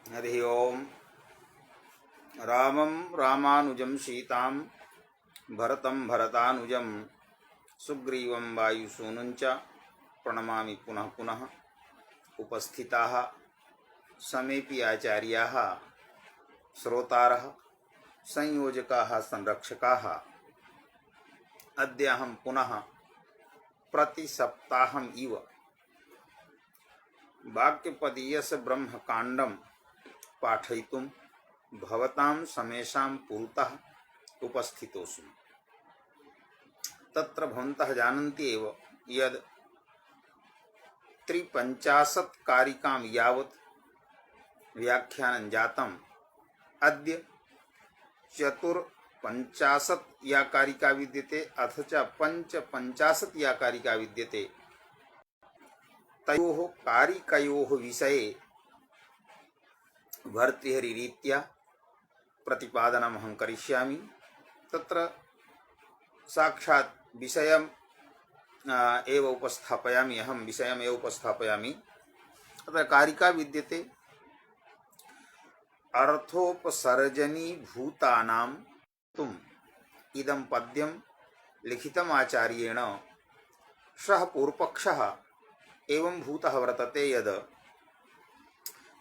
हरि ओम। रामं रामानुजं सीतां भरतं भरतानुजं सुग्रीवं वायुसूनुं च प्रणमामि पुनः पुनः। उपस्थिताः समेपि आचार्याः श्रोतारः संयोजकाः संरक्षकाः अद्य अहं पुनः प्रतिसप्ताहम् इव वाक्यपदीयस्य ब्रह्मकाण्डं पाठयितुं भवतां समेषां पुरतः उपस्थितोऽस्मि। तत्र भवन्तः जानन्ति एव यद् 53 कारिकां यावत् व्याख्यानं जातम्। अद्य 54 या कारिका विद्यते अथ च 55 या कारिका विद्यते। तयोः कारिकयोः विषये भर्तृहरिरीत्या प्रतिपादनमहं करिष्यामि। तत्र साक्षात् विषयम् एव उपस्थापयामि, अहं विषयमेव उपस्थापयामि। तत्र कारिका विद्यते अर्थोपसर्जनी भूतानां तुम इदं पद्यं लिखितमाचार्येण। सः पूर्वपक्षः एवं भूतः वर्तते यद्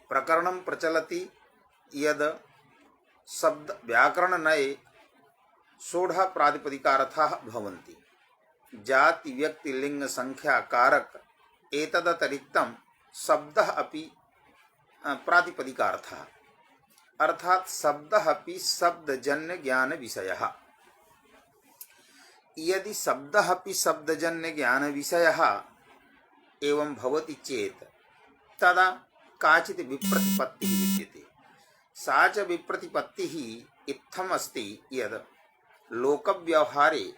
प्रकरणं प्रचलति यद् शब्द व्याकरणनये षोडश प्रातिपदिकार्थाः भवन्ति। जाति व्यक्ति लिंग संख्या कारक एतदतिरिक्तं शब्दः अपि प्रातिपदिकार्थः, अर्थात् शब्दः अपि शब्दजन्य ज्ञान विषयः। यदि शब्दः अपि शब्दजन्य ज्ञान विषयः एवं भवति चेत् तदा काचित् विप्रतिपत्तिः विद्यते। सा च विप्रतिपत्तिः इत्थम् अस्ति यद् लोकव्यवहारे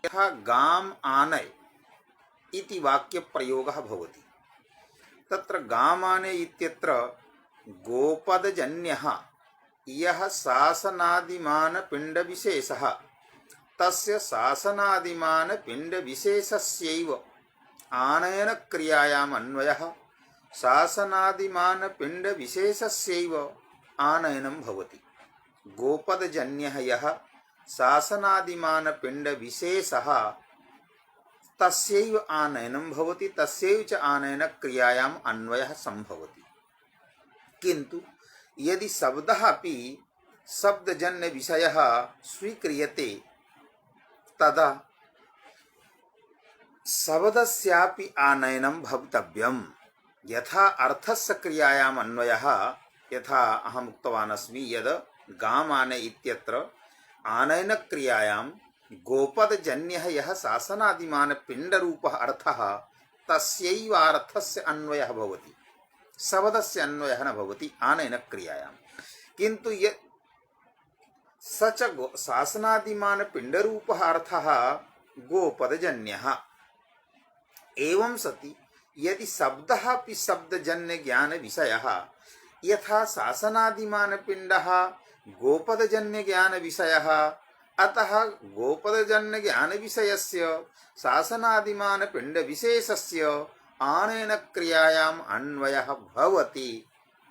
यथा गाम् आनय इति वाक्यप्रयोगः भवति। तत्र गाम् आनय इत्यत्र गोपदजन्यः यः शासनादिमानपिण्डविशेषः तस्य शासनादिमानपिण्डविशेषस्यैव आनयनक्रियायाम् अन्वयः शासनादिमानपिण्डविशेषस्यैव आनयनं भवति। गोपदजन्यः यः शासनादिमानपिण्डविशेषः तस्यैव आनयनं भवति, तस्यैव च आनयनक्रियायाम् अन्वयः सम्भवति। किन्तु यदि शब्दः अपि शब्दजन्य विषयः स्वीक्रियते तदा शब्दस्यापि आनयनं भवितव्यम्। यथा अर्थस्य क्रियायाम् अन्वयः, यथा अहम् उक्तवान् अस्मि यद् गामानय इत्यत्र आनयनक्रियायां गोपदजन्यः यः शासनादिमानपिण्डरूपः अर्थः तस्यैव अर्थस्य अन्वयः भवति, शब्दस्य अन्वयः न भवति आनयनक्रियायाम्। किन्तु स च शासनादिमानपिण्डरूपः अर्थः गोपदजन्यः। एवं सति यदि शब्दः अपि शब्दजन्य ज्ञान विषयः यथा शासनादिमानपिण्डः गोपदजन्य ज्ञान विषयः, अतः गोपदजन्य ज्ञान विषयस्य शासनादिमानपिण्डविशेषस्य आनयनक्रियायाम् अन्वयः भवति,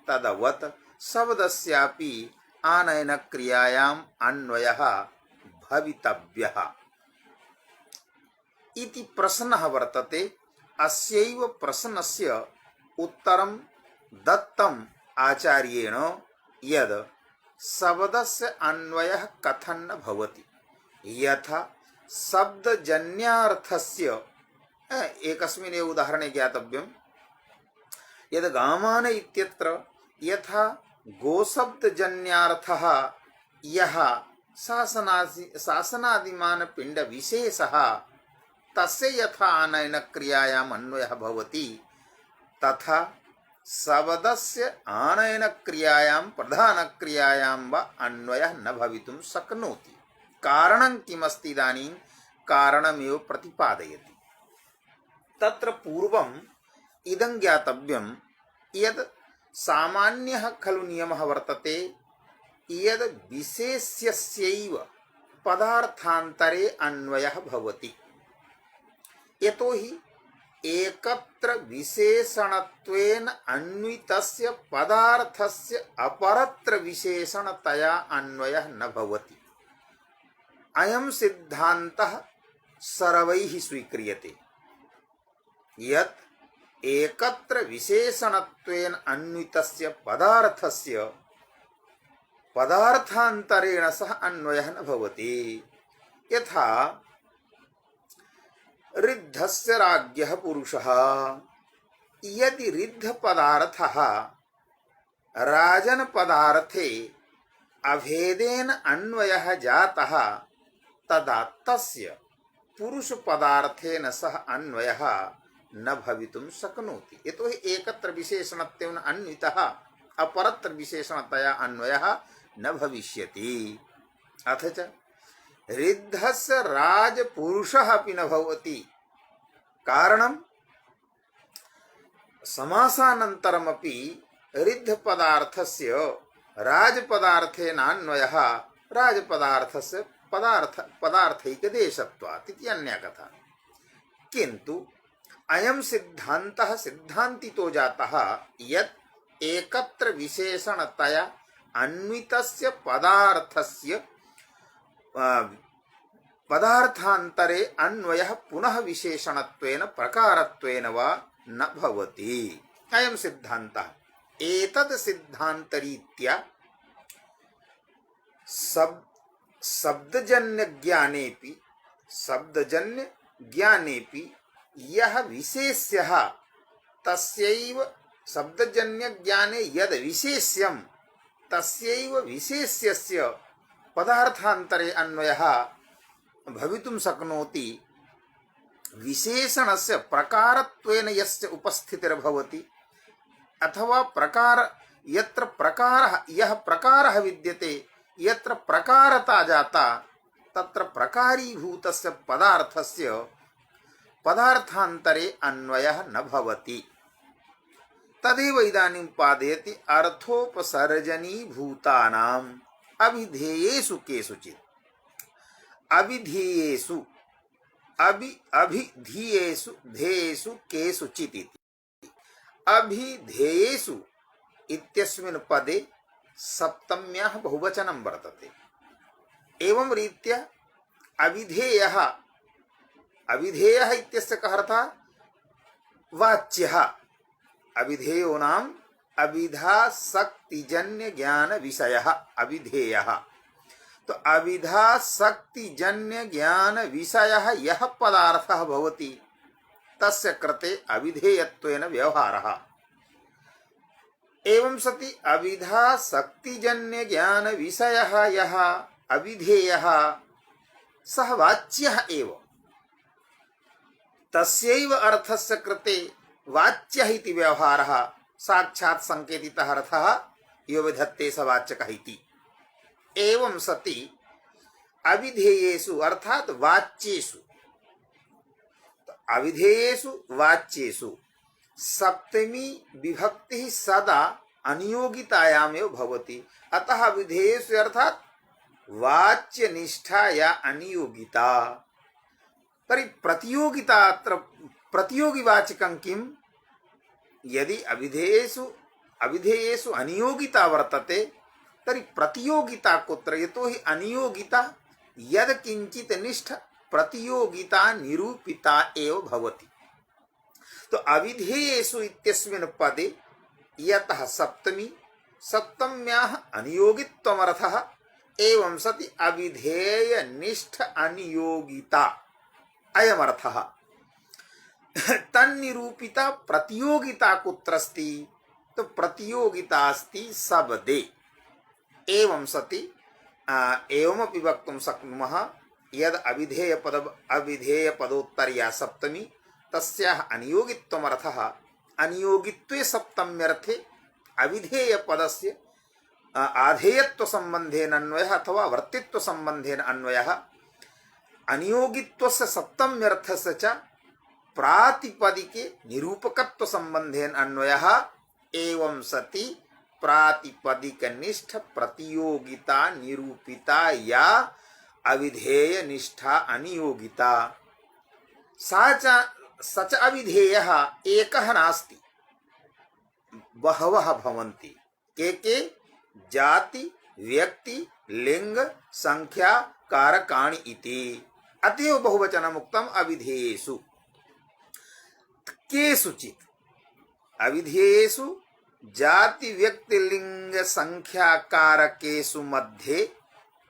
तदवत् शब्दस्यापि आनयनक्रियायाम् अन्वयः भवितव्यः इति प्रश्नः वर्तते। अस्यैव प्रश्नस्य उत्तरं दत्तम् आचार्येण यद् शब्दस्य अन्वयः कथं न भवति। यथा शब्दजन्यार्थस्य एकस्मिन् एव उदाहरणे ज्ञातव्यं यद् गामान इत्यत्र यथा गोशब्दजन्यार्थः यः शासनादिमानपिण्डविशेषः तस्य यथा आनयनक्रियायाम् अन्वयः भवति तथा शब्दस्य आनयनक्रियायां प्रधानक्रियायां वा अन्वयः न भवितुं शक्नोति। कारणं किमस्ति इदानीं कारणमेव प्रतिपादयति। तत्र पूर्वम् इदं ज्ञातव्यं यद् सामान्यः खलु नियमः वर्तते यद् विशेष्यस्यैव पदार्थान्तरे अन्वयः भवति। यतोहि एकत्र विशेषणत्वेन अन्वितस्य पदार्थस्य अपरत्र विशेषणतया अन्वयः न भवति। अयं सिद्धान्तः सर्वैः स्वीक्रियते यत् एकत्र विशेषणत्वेन अन्वितस्य पदार्थस्य पदार्थान्तरेण सह अन्वयः न भवति। यथा रिद्धस्य राज्ञः पुरुषः, यदि रिद्धपदार्थः राजनपदार्थे अभेदेन अन्वयः जातः तदा तस्य पुरुषपदार्थेन सह अन्वयः न भवितुं शक्नोति। यतोहि एकत्र विशेषणत्वेन अन्वितः अपरत्र विशेषणतया अन्वयः न भविष्यति। अथ च रिद्धस्य राजपुरुषः अपि न भवति। कारणं समासानन्तरमपि रिद्धपदार्थस्य राजपदार्थेन अन्वयः राजपदार्थस्य पदार्थैकदेशत्वात् इति अन्या कथा। किन्तु अयं सिद्धान्तः सिद्धान्तितो जातः यत् एकत्र विशेषणतया अन्वितस्य पदार्थस्य पदार्थान्तरे अन्वयः पुनः विशेषणत्वेन प्रकारत्वेन वा न भवति। अयं सिद्धान्तः एतद् सिद्धान्तरीत्या शब्दजन्य ज्ञानेपि यः विशेष्यः तस्यैव शब्दजन्य ज्ञाने यद् विशेष्यं तस्यैव विशेष्यस्य पदार्थान्तरे अन्वयः भवितुं शक्नोति। विशेषणस्य प्रकारत्वेन यस्य उपस्थितिर्भवति अथवा यत्र यः प्रकारः विद्यते यत्र प्रकारता जाता तत्र प्रकारीभूतस्य पदार्थस्य पदार्थान्तरे अन्वयः न भवति। तदेव इदानीं पादयति अर्थोपसर्जनीभूतानाम् अभिधेयेषु केषुचित्। अभिधीयेषु धेयेषु केषुचित् इति। अभिधेयेषु इत्यस्मिन् पदे सप्तम्याः बहुवचनं वर्तते। एवं रीत्या अभिधेयः इत्यस्य कः अर्थः? वाच्यः। अभिधेयो नाम अभिधाशक्तिजन्य ज्ञान विषयः अभिधेयः। तो अभिधाशक्तिजन्य ज्ञान विषयः यः पदार्थः भवति तस्य कृते अभिधेयत्वेन व्यवहारः। एवं सति अभिधाशक्तिजन्य ज्ञान विषयः यः अभिधेयः सः वाच्यः एव। तस्यैव अर्थस्य कृते वाच्यः इति व्यवहारः साक्षात् संकेतितः अर्थः यो विधत्ते स वाच्यकः इति। एवं सति अभिधेयेषु अर्थात् वाच्येषु अभिधेयेषु वाच्येषु सप्तमी विभक्ति सदा अनियोगितायामेव भवति। अतः अभिधेयेषु अर्थात् वाच्यनिष्ठा या अनियोगिता। तर्हि प्रतियोगिता अत्र प्रतियोगिवाचकं किं? यदि अभिधेयेषु अनियोगिता वर्तते तर्हि प्रतियोगिता कुत्र? यतोहि अनियोगिता यद् किंचित् निष्ठ प्रतियोगिता निरूपिता एव भवति। तो अभिधेयेषु इत्यस्मिन् पदे यतः सप्तम्याः अनियोगित्वमर्थः एवं सति अभिधेय निष्ठ अनियोगिता अयमर्थः। तन्निरूपिता प्रतियोगिता कुत्रस्ति? तो प्रतियोगिता अस्ति शब्दे। एवं सति एवमपि वक्तुं शक्नुमः यद् अभिधेयपदोत्तर्या सप्तमी तस्याः अनियोगित्वमर्थः। अनियोगित्वे सप्तम्यर्थे अभिधेयपदस्य आधेयत्वसम्बन्धेन अन्वयः अथवा वर्तित्वसम्बन्धेन अन्वयः। अनियोगित्वस्य सप्तम्यर्थस्य च प्रातिपदिके निरूपकत्वसम्बन्धेन अन्वयः। एवं सति प्रातिपदिकनिष्ठ प्रतियोगिता निरूपिता या अविधेय निष्ठा अनियोगिता सा च स च अविधेयः एकः नास्ति, बहवः भवन्ति। के जाति व्यक्ति लिंग संख्या कारकाणि इति। अतएव बहुवचनम् उक्तम् अविधेयेषु। केषुचित् अविधेयेषु जाति व्यक्ति लिंग संख्या कारकेषु मध्ये,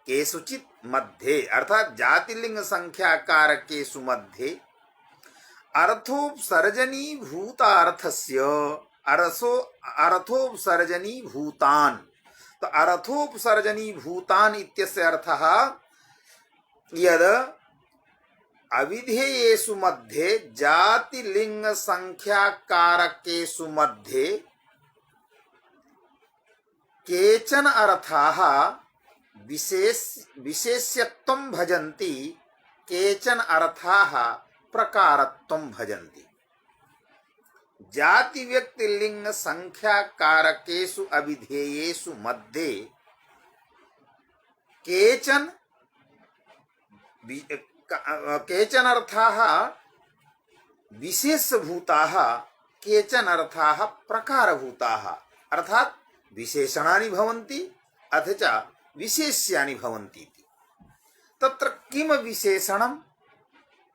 केषुचित् मध्ये अर्थात जाति लिंग संख्या कारकेषु मध्ये अर्थोपसर्जनी भूतार्थस्य अर्थोपसर्जनी भूतान। तो अर्थोपसर्जनी भूतान इत्यस्य अर्थः यद अविधेयेषु मध्ये जाति लिंग संख्या कारकेषु मध्ये केचन अर्थाः विशेष्यत्वं भजन्ति, केचन अर्थाः प्रकारत्वं भजन्ति। जाति व्यक्ति लिंग संख्या कारकेषु अविधेयेषु मध्ये केचन अर्थाः विशेषभूताः, केचन अर्थाः प्रकारभूताः। अर्थात विशेषणानि भवन्ति अथ च विशेष्यानि भवन्ति। तत्र किम विशेषणं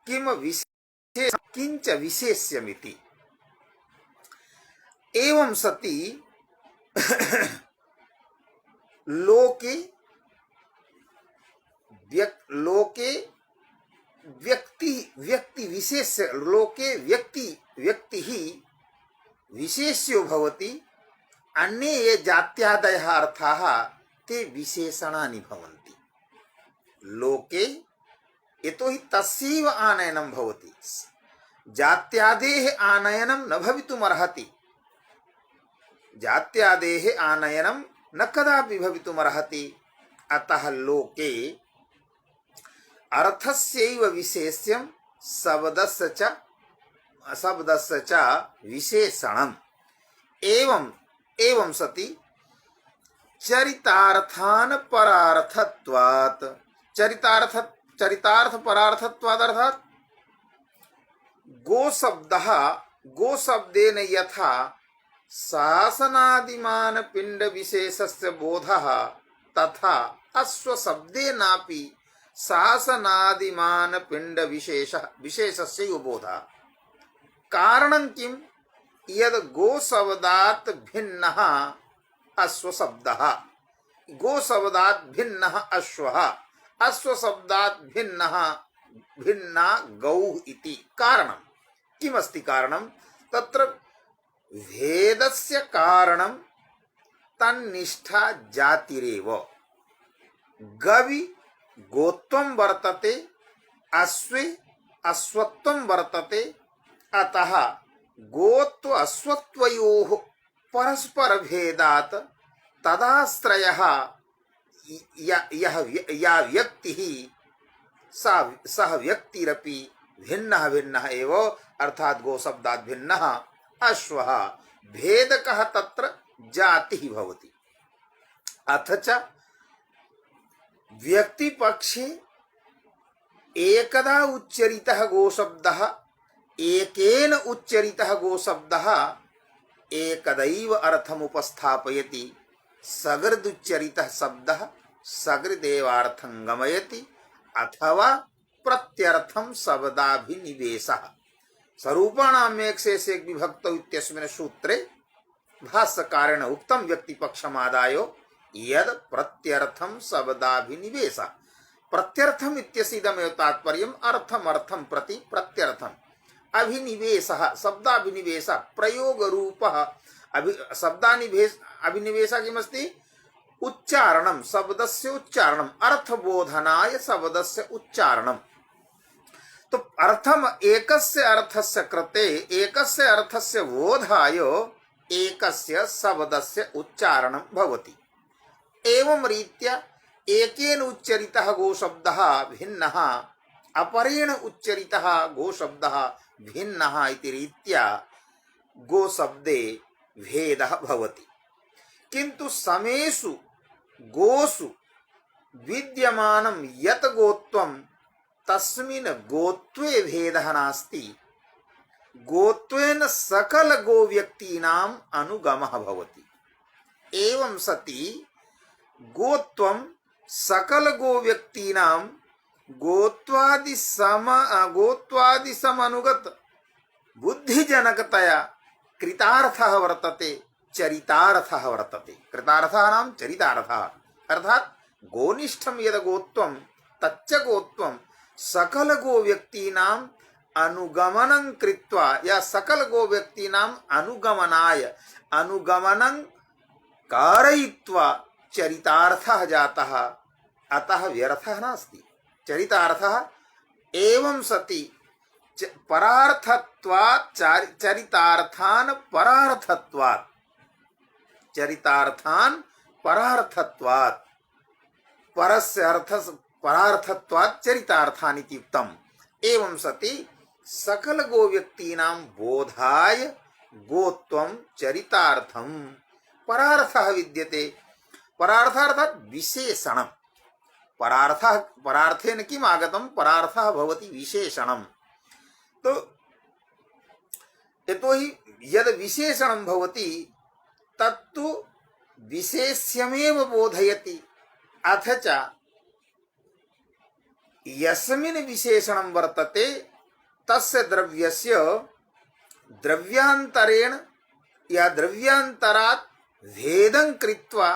किम विशेष किंच विशेष्यमिति। एवं सति लोके व्यक्ति विशेष लोके व्यक्ति ही विशेष्यो भवति, अन्ये ये जात्यादयः अर्थाः ते विशेषणानि भवन्ति। लोके यतो हि तस्यैव आनयनं भवति, जात्यादेः आनयनं न भवितुमर्हति। जात्यादेः आनयनं न कदापि भवितुमर्हति। अतः लोके अर्थस्यैव विशेष्यं शब्दस्य च विशेषणम्। एवं सति चरितार्थान परार्थत्वात्, चरितार्थ परार्थत्वात् अर्थात गो शब्देन यथा शासनादिमान पिंड विशेषस्य बोधः तथा अश्व शब्देनापि शासनादिमान पिंड विशेषस्य बोधः। कारणं किं यद गो शब्दात् भिन्नः अश्व शब्दः, गो शब्दात् भिन्नः अश्वः, अश्व शब्दात् भिन्ना गौः इति। कारणं किमस्ति? कारणं तत्र भेदस्य कारणं तन्निष्ठा जातिरेव। गवि गोत्वं वर्तते, अश्वे अश्वत्वं वर्तते। अतः गोत्व अश्वत्वयोः परस्पर भेदात् तदाश्रयः या व्यक्तिः सः व्यक्तिरपि भिन्नः भिन्नः एव। अर्थात गो शब्दात् भिन्नः अश्वः, भेदकः तत्र जातिः भवति। अथ च व्यक्तिपक्षे एकदा उच्चरितः गोशब्दः, एकेन उच्चरितः गोशब्दः एकदैव अर्थमुपस्थापयति। सगृदुच्चरितः शब्दः सगृदेवार्थं गमयति अथवा प्रत्यर्थं शब्दाभिनिवेशः। स्वरूपाणाम् एकशेषेक विभक्तौ इत्यस्मिन् सूत्रे भाष्यकारेण उक्तं व्यक्तिपक्षमादाय यद प्रत्यर्थं शब्दाभिनिवेशः। प्रत्यर्थम इत्यस्यैदमेव तात्पर्यम् अर्थम प्रति प्रत्यर्थम अभिनिवेशः शब्दाभिनिवेशः प्रयोग रूपः अभिनिवेशः किमस्ति? उच्चारणं शब्दस्य उच्चारणम् अर्थबोधनाय शब्दस्य उच्चारणम्। तो अर्थम एकस्य अर्थस्य कृते एकस्य अर्थस्य बोधाय एकस्य शब्दस्य उच्चारणं भवति। एवं रीत्या एकेन उच्चरितः गोशब्दः भिन्नः अपरेण उच्चरितः गोशब्दः भिन्नः इति रीत्या गोशब्दे भेदः भवति। किन्तु समेषु गोषु विद्यमानं यत् गोत्वं तस्मिन् गोत्वे भेदः नास्ति। गोत्वेन सकल गो व्यक्तीनाम अनुगमः भवति। एवं सति गोत्वं सकल गो व्यक्तीनाम गोत्वादि समनुगत बुद्धिजनकतया कृतार्थः वर्तते, चरितार्थः वर्तते। कृतार्थः नाम चरितार्थः, अर्थात गोनिष्ठम यद गोत्वं तच्च गोत्वं सकल गो व्यक्तीनाम अनुगमनं कृत्वा या सकल गो व्यक्तीनाम अनुगमनाय अनुगमनं कारयित्वा चरितार्थः जातः, अतः व्यर्थः नास्ति। चरितार्थः एवं सति परार्थत्वात् चरितार्थान परार्थत्वात्, चरितार्थान परार्थत्वात्, परस्य अर्थ परार्थत्वात् चरितार्थान इति उक्तम्। एवं सति सकल गो व्यक्तीनां बोधाय गोत्वं चरितार्थं परार्थः विद्यते। परार्थ अर्थात् विशेषणं। परार्थः परार्थेन किम् आगतं? परार्थः भवति विशेषणं। तो यतोहि यद विशेषणं भवति तत्तु विशेष्यमेव बोधयति, अथ च यस्मिन् विशेषणं वर्तते तस्य द्रव्यस्य द्रव्यांतरेण या द्रव्यांतरात् भेदं कृत्वा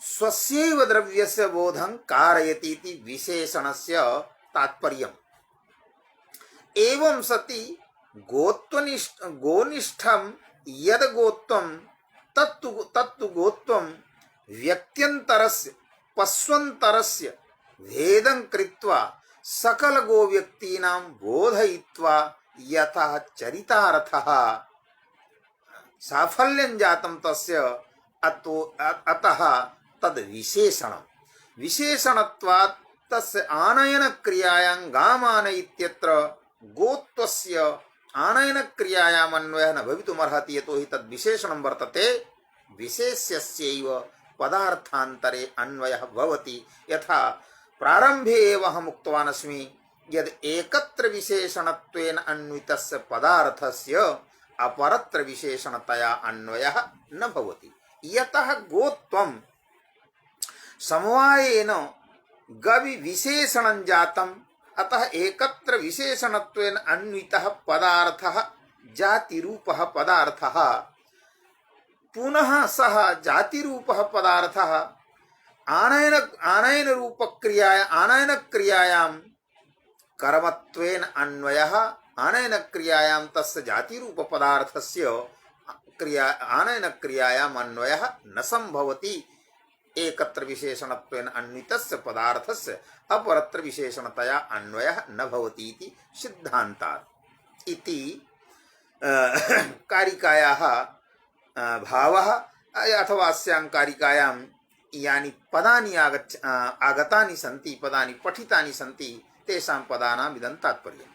स्वस्यैव द्रव्यस्य बोधं कारयति इति विशेषणस्य तात्पर्यम्। एवं सति गोनिष्ठं यद गोत्वं तत्तु गोत्वं व्यक्त्यन्तरस्य पश्वन्तरस्य भेदं कृत्वा सकल गो व्यक्तीनां बोधयित्वा यथा चरितार्थः साफल्यं जातं तस्य अतः तद् विशेषणं। विशेषणत्वात् तस्य आनयन क्रियायां गामान इत्यत्र गोत्वस्य आनयन क्रियायाम् अन्वयः न भवितुमर्हति, यतोहि तद् विशेषणं वर्तते, विशेष्यस्यैव पदार्थान्तरे अन्वयः भवति। यथा प्रारम्भे एव अहम् उक्तवान् अस्मि यद् एकत्र विशेषणत्वेन अन्वितस्य पदार्थस्य अपरत्र विशेषणतया अन्वयः न भवति। यतः गोत्वं समवायेन गवि विशेषणं जातम्, अतः एकत्र विशेषणत्वेन अन्वितः पदार्थः जातिरूपः पदार्थः, पुनः सः जातिरूपः पदार्थः आनयन क्रियायां कर्मत्वेन अन्वयः, आनयन क्रियायां तस्य जातिरूप पदार्थस्य आनयन क्रियायाम् अन्वयः न संभवति। एकत्र विशेषणत्वेन अन्वितस्य पदार्थस्य अपरत्र विशेषणतया अन्वयः न भवति इति सिद्धान्तात्। इति कारिकायाः भावः। अथवा अस्यां कारिकायां यानि पदानि आगतानि सन्ति, पदानि पठितानि सन्ति, तेषां पदानाम् इदं तात्पर्यम्।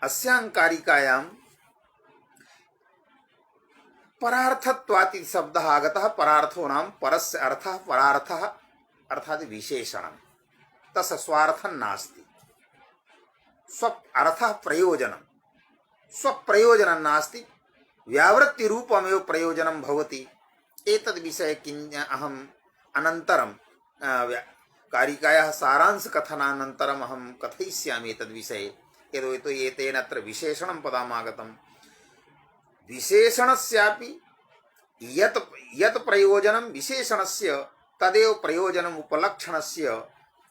अस्यां कारिकायां परार्थत्वात् इति शब्दः आगतः। परार्थो नाम परस्य अर्थः, परार्थः अर्थात् विशेषणं, तस्य स्वार्थं नास्ति। अर्थः प्रयोजनं, स्वप्रयोजनं नास्ति, व्यावृत्तिरूपमेव प्रयोजनं भवति। एतद् विषये अहम् अनन्तरं कारिकायाः सारांशकथनानन्तरम् अहं कथयिष्यामि एतद्विषये। यतोहि एतेन अत्र विशेषणं पदमागतं। विशेषणस्यापि यत् प्रयोजनं विशेषणस्य तदेव प्रयोजनम् उपलक्षणस्य,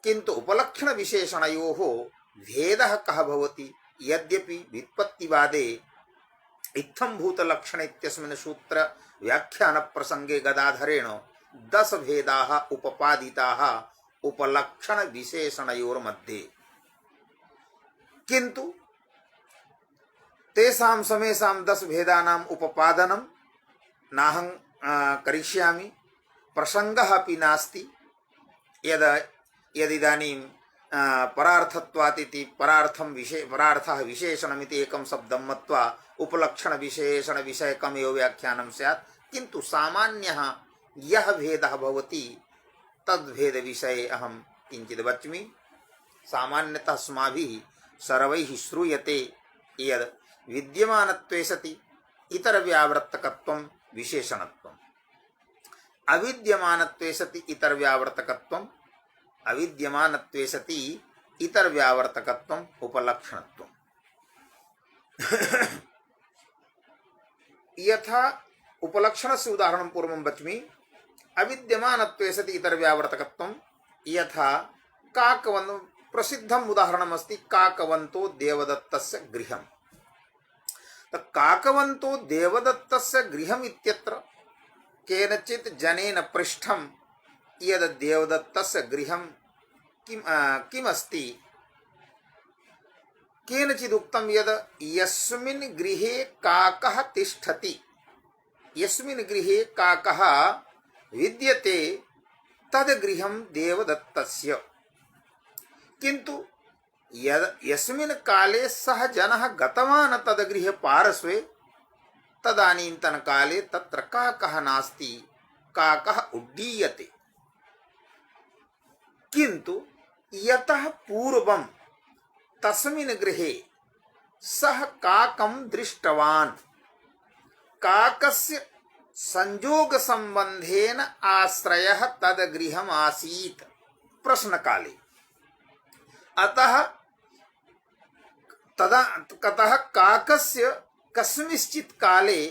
किन्तु उपलक्षणविशेषणयोः भेदः कः भवति? यद्यपि व्युत्पत्तिवादे इत्थम्भूतलक्षण इत्यस्मिन् सूत्र व्याख्यान प्रसंगे गदाधरेण 10 भेदाः उपपादिताः उपलक्षण विशेषणयोर्मध्ये, किन्तु तेषां समेषां 10 भेदानाम् उपपादनं नाहं करिष्यामि। प्रसंगः अपि नास्ति। यदिदानीं परार्थत्वात् इति परार्थः विशेषणमिति एकं शब्दं मत्वा उपलक्षण विशेषण विषयकमेव व्याख्यानं स्यात्, किन्तु सामान्यः यः भेदः भवति तद्भेदविषये अहं किञ्चित् वच्मि। सामान्यतः अस्माभिः सर्वैः श्रूयते यद् विद्यमानत्वे सति इतरव्यावर्तकत्वं विशेषणत्वम् अविद्यमानत्वे सति इतरव्यावर्तकत्वम् अविद्यमानत्वे सति इतरव्यावर्तकत्वम् उपलक्षणत्वम्। यथा उपलक्षणस्य उदाहरणं पूर्वं वच्मि। अविद्यमानत्वे सति इतरव्यावर्तकत्वं यथा काकवन् प्रसिद्धम् उदाहरणमस्ति काकवन्तो देवदत्तस्य गृहम्। काकवन्तो देवदत्तस्य गृहम् इत्यत्र केनचित् जनेन पृष्ठं यद् देवदत्तस्य गृहं किमस्ति। केनचिदुक्तं यद् यस्मिन् गृहे काकः तिष्ठति यस्मिन् गृहे काकः विद्यते तद् गृहं देवदत्तस्य। किन्तु यस्मिन् काले सः जनः गतवान् तद् गृहे पार्श्वे तदानीन्तन काले तत्र काकः नास्ति काकः उड्डीयते। किन्तु यतः पूर्वं तस्मिन् गृहे सः काकं दृष्टवान् काकस्य संयोग संबंधेन आश्रयः तद् गृहम् आसीत् प्रश्नकाले। अतः ततः काकस्य कस्मिंश्चित् काले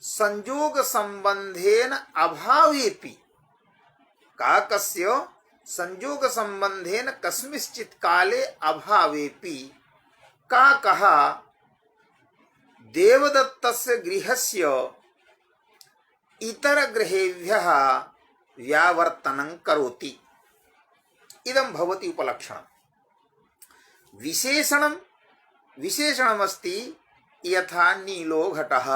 संयोग संबंधेन अभावेपि काकस्य संयोग संबंधेन कस्मिंश्चित् काले अभावेपि काकः देवदत्तस्य गृहस्य इतर गृहेभ्यः व्यावर्तनं करोति। इदं भवति उपलक्षणं। विशेषणमस्ति यथा नीलो घटः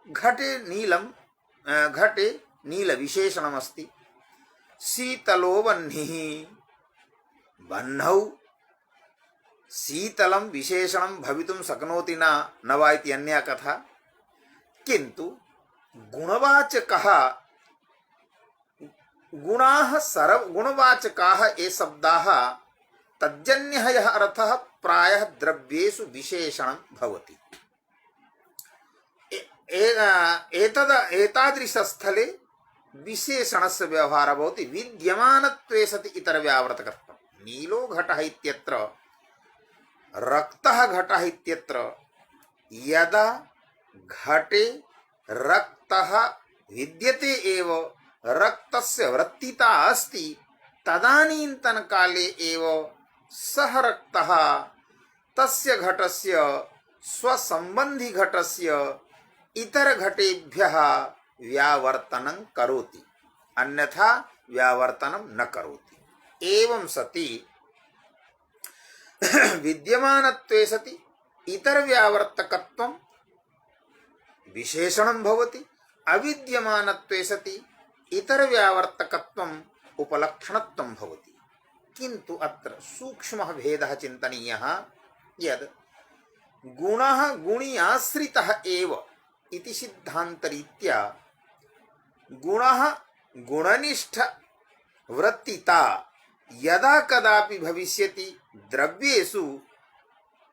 घटे नीलविशेषणमस्ति। शीतलो वह्निः वह्नौ शीतलं विशेषणं भवितुं शक्नोति न वा इति अन्या कथा। किन्तु गुणवाचकः गुणवाचकाः ये शब्दाः तज्जन्यः यः अर्थः प्रायः द्रव्येषु विशेषणं भवति। एतादृशस्थले विशेषणस्य व्यवहारः भवति विद्यमानत्वे सति इतरव्यावर्तकत्वं। नीलो घटः इत्यत्र रक्तः घटः इत्यत्र यदा घटे रक्तः विद्यते एव रक्तस्य वृत्तिता अस्ति तदानीन्तन काले एव सः रक्तः तस्य घटस्य स्वसंबंधी घटस्य इतर घटेभ्यः व्यावर्तनं करोति अन्यथा व्यावर्तनं न करोति। एवं सति विद्यमानत्वे सति इतर व्यावर्तकत्वं विशेषणं भवति अविद्यमानत्वे सति इतर व्यावर्तकत्वं उपलक्षणत्वं भवति। किन्तु अत्र सूक्ष्मः भेदः चिन्तनीयः यद् गुणः गुणी आश्रितः एव इति सिद्धान्तरीत्या गुणः गुणनिष्ठ वृत्तिता यदा कदापि भविष्यति द्रव्येषु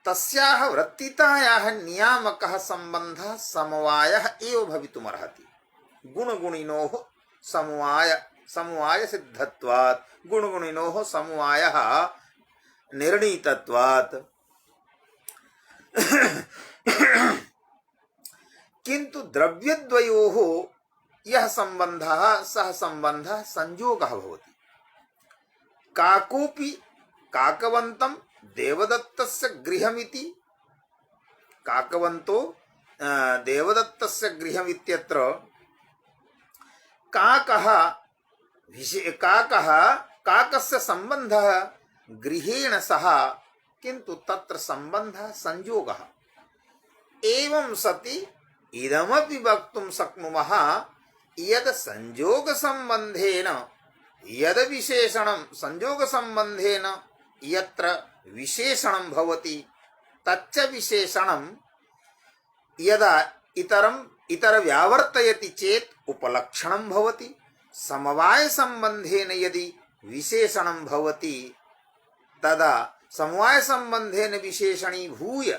तस्याः वृत्तितायाः नियामकः सम्बन्धः समवायः एव भवितुमर्हति। गुणगुणिनोः समवाय सिद्धत्वात् गुणगुणिनोः समवायः निर्णीतत्वात्। किन्तु द्रव्यद्वयोः यः सम्बन्धः सः सम्बन्धः संयोगः भवति। काकोऽपि काकवन्तं देवदत्तस्य गृहमिति काकवन्तो देवदत्तस्य गृहमित्यत्र काकस्य सम्बन्धः गृहेण सह किन्तु तत्र सम्बन्धः संयोगः। एवं सति इदमपि वक्तुं शक्नुमः यद् संयोग संबंधेन यद् विशेषणं संयोग संबंधेन यत्र विशेषणं भवति तच्च विशेषणं यदा इतर व्यावर्तयति चेत् उपलक्षणं भवति। समवाय संबंधेन यदि विशेषणं भवति तदा समवाय संबंधेन विशेषणीभूय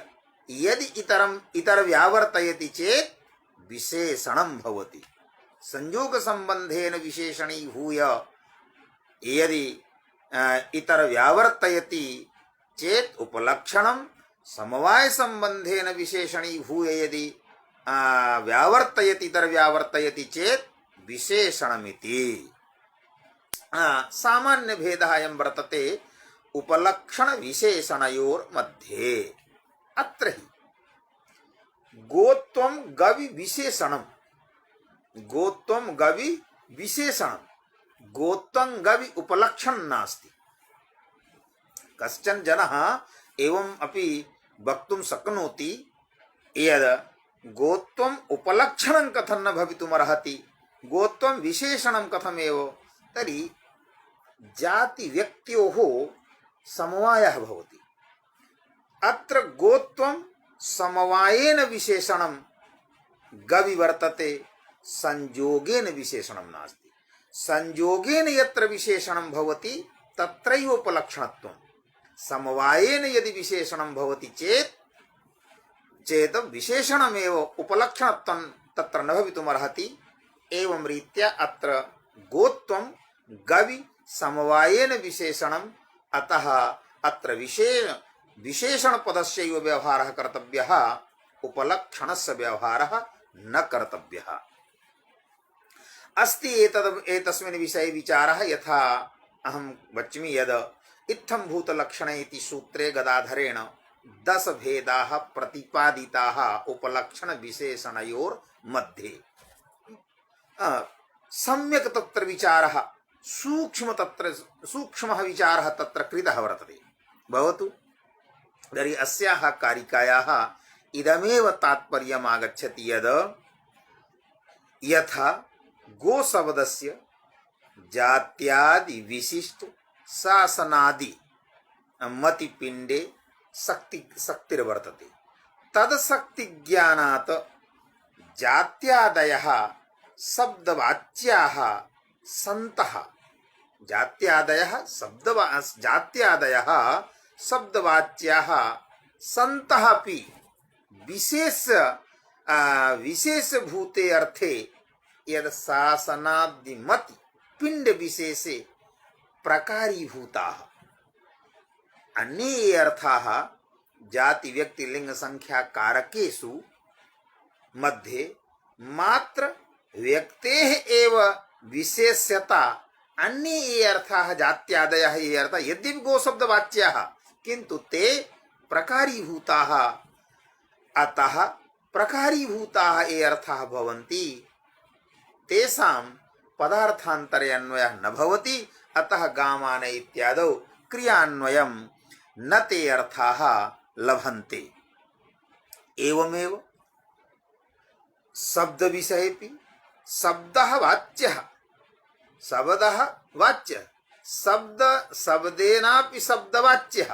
यदि इतर व्यावर्तयति चेत विशेषणं भवति। संयोग संबंधेन विशेषणीभूय यदि इतर व्यावर्तयति चेत उपलक्षणं, समवाय संबंधेन विशेषणीभूय यदि व्यावर्तयति इतर व्यावर्तयति चेत विशेषणमिति। सामान्य भेदः अयं वर्तते उपलक्षण विशेषणयोर्मध्ये। अत्र हि गोत्वं गवि विशेषणं, गोत्वं गवि विशेषणं, गोत्वं गवि उपलक्षणं नास्ति। कश्चन जनः एवम् अपि वक्तुं शक्नोति यद् गोत्वम् उपलक्षणं कथं न भवितुमर्हति, गोत्वं विशेषणं कथमेव। तर्हि जाति व्यक्त्योः समवायः भवति। अत्र गोत्वं समवायेन विशेषणं गवि वर्तते, संयोगेन विशेषणं नास्ति। संयोगेन यत्र विशेषणं भवति तत्रैव उपलक्षणत्वं, समवायेन यदि विशेषणं भवति चेत् विशेषणमेव उपलक्षणत्वं तत्र न भवितुमर्हति। एवं रीत्या अत्र गोत्वं गवि समवायेन विशेषणं, अतः अत्र विशेषण पदस्यैव व्यवहारः कर्तव्यः, उपलक्षणस्य व्यवहारः न कर्तव्यः। अस्ति एतस्मिन् विषये विचारः, यथा अहं वच्मि यद् इत्थं भूतलक्षणे इति सूत्रे गदाधरेण 10 भेदाः प्रतिपादिताः उपलक्षण विशेषणयोर्मध्ये। सम्यक् तत्र विचारः सूक्ष्मः विचारः तत्र कृतः वर्तते। भवतु तर्हि अस्याः कारिकायाः इदमेव तात्पर्यम् आगच्छति यद् यथा गोशब्दस्य जात्यादि विशिष्ट शासनादि मतिपिण्डे शक्तिर्वर्तते, तद्शक्तिज्ञानात् जात्यादयः शब्दवाच्याः सन्तः, जात्यादयः शब्दवाच्याः सन्तः अपि विशेषभूते अर्थे यद् शासनादिमति पिंड विशेषे प्रकारीभूताः। अन्ये ये अर्थाः जाति व्यक्ति लिंग संख्या कारकेषु मध्ये मात्र व्यक्तेः एव विशेष्यता, अन्ये ये अर्थाः जात्यादयः ये अर्थाः यद्यपि गोशब्दवाच्याः किन्तु ते प्रकारीभूताः, अतः प्रकारीभूताः ये अर्थाः भवन्ति तेषां पदार्थान्तरे अन्वयः न भवति, अतः गामान इत्यादौ क्रियान्वयं न ते अर्थाः लभन्ते। एवमेव शब्द विषयेपि शब्दः वाच्यः, शब्दः वाच्यः, शब्द शब्देनापि शब्दवाच्यः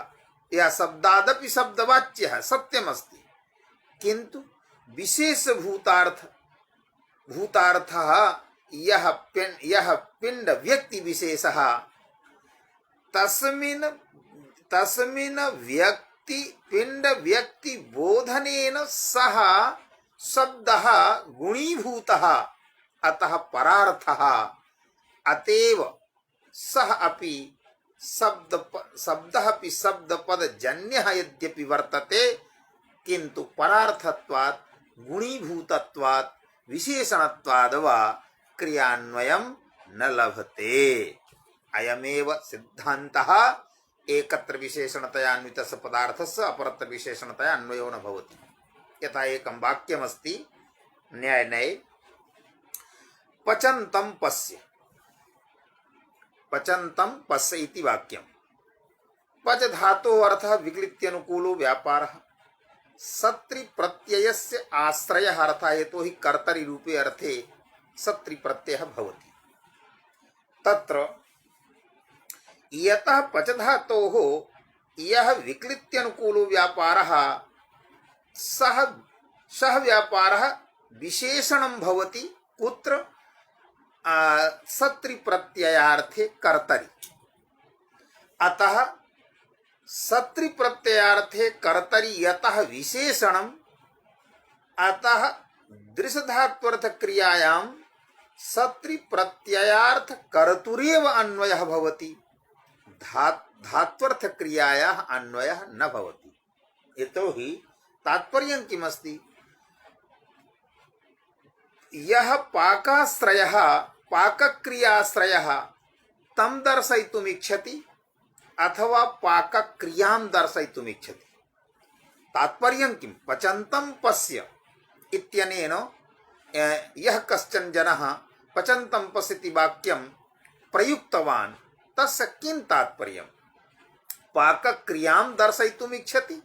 या शब्दादपि शब्दवाच्यः सत्यमस्ति, किन्तु भूतार्थः यः पिंड व्यक्ति विशेषः तस्मिन् व्यक्ति पिंड व्यक्ति बोधनेन सह शब्दः गुणीभूतः, अतः परार्थः, अतएव सः अपि शब्दः अपि शब्दपदजन्यः यद्यपि वर्तते, किन्तु परार्थत्वात् गुणीभूतत्वात् विशेषणत्वाद् वा क्रियान्वयं न लभते। अयमेव सिद्धान्तः एकत्र विशेषणतया अन्वितस्य पदार्थस्य अपरत्र विशेषणतया अन्वयो न भवति। यथा एकं वाक्यमस्ति न्यायनये, पचन्तं पश्य इति वाक्यं। पच धातोः अर्थः विक्लित्यनुकूलो व्यापारः, सत्रि प्रत्ययस्य आश्रयः अर्थः हेतु हि कर्तरि रूपे अर्थे सत्रि प्रत्ययः भवति। तत्र यतः पच धातोः यः विक्लित्यनुकूलो व्यापारः सः व्यापारः विशेषणं भवति कुत्र सत्रि प्रत्ययार्थे कर्तरि। अतः सत्रि प्रत्ययार्थे कर्तरि यतः विशेषणम अतः दृशधात्वर्थ क्रियायां सत्रि प्रत्ययार्थ कर्तुरेव अन्वयः भवति, धात्वर्थ क्रियायाः अन्वयः न भवति। यतोहि तात्पर्यं किमस्ति, यः पाकाश्रयः पाकक्रियाश्रयः तं दर्शयितुमिच्छति अथवा पाकक्रियां दर्शयितुमिच्छति। तात्पर्यं किं, पचन्तं पश्य इत्यनेन यः कश्चन जनः पचन्तं पश्यति वाक्यं प्रयुक्तवान्, तस्य किं तात्पर्यं, पाकक्रियां दर्शयितुमिच्छति,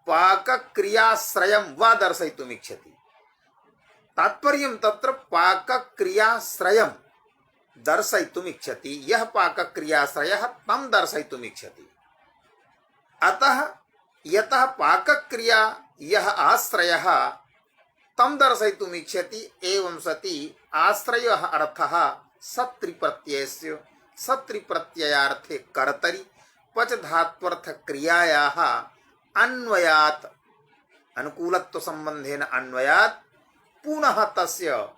पाकक्रियाश्रयं वा दर्शयितुमिच्छति। तात्पर्यं तत्र पाकक्रियाश्रयं दर्शयितुमिच्छति, यः पाकक्रियाश्रयः तं दर्शयितुमिच्छति। अतः यतः पाकक्रिया यः आश्रयः तं दर्शयितुमिच्छति, एवं सति आश्रयः अर्थः सत्रिप्रत्ययस्य सत्रिप्रत्ययार्थे कर्तरि पच धात्वर्थ क्रियायाः अन्वयात् अनुकूलत्व संबंधेन अन्वयात् पुनः तस्य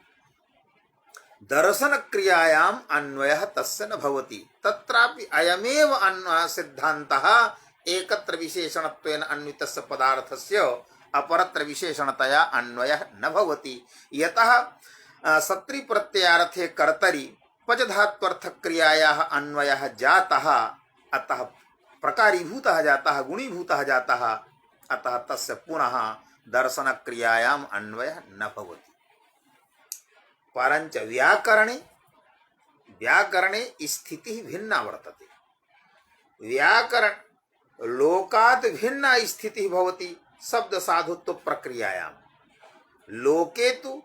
दर्शन क्रियायाम अन्वयः तस्य न भवति। तत्रापि अयमेव सिद्धान्तः एकत्र विशेषणत्वेन अन्वितस्य पदार्थस्य अपरत्र विशेषणतया अन्वयः न भवति। यतः सत्रि प्रत्ययार्थे कर्तरि पच धात्वर्थ क्रियायाः अन्वयः जातः, अतः प्रकारीभूतः जातः, गुणीभूतः जातः, अतः तस्य पुनः दर्शन क्रियायाम अन्वयः न भवति। परंच व्याकरणे स्थितिः भिन्ना वर्तते। व्याकरण लोकात् भिन्ना स्थितिः भवति शब्द साधुत्व प्रक्रियायां। लोके तु